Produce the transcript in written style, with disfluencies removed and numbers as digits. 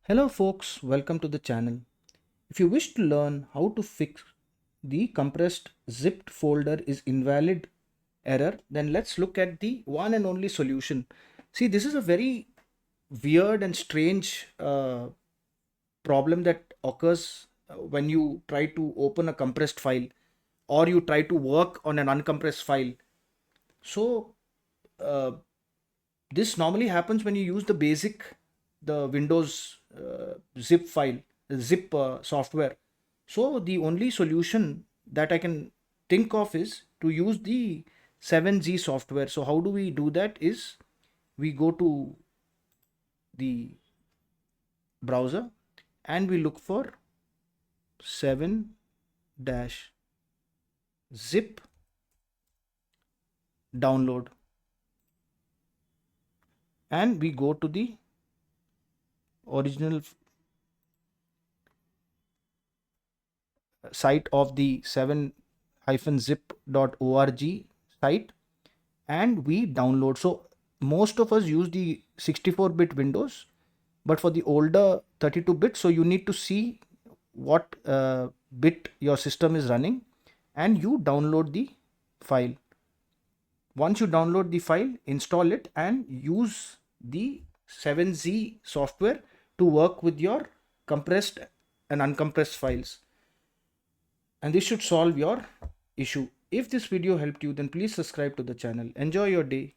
Hello folks, welcome to the channel. If you wish to learn how to fix the compressed zipped folder is invalid error, then let's look at the one and only solution. See, this is a very weird and strange problem that occurs when you try to open a compressed file or you try to work on an uncompressed file. So, uh, this normally happens when you use the Windows zip file, zip software. So the only solution that I can think of is to use the 7Z software. So how do we do that is we go to the browser and we look for 7 dash zip download, and we go to the original site of the 7-zip.org site, and we download. So most of us use the 64-bit Windows, but for the older 32-bit, so you need to see what bit your system is running and you download the file. Once you download the file, install it and use the 7Z software to work with your compressed and uncompressed files, and this should solve your issue. If this video helped you, then please subscribe to the channel. Enjoy your day.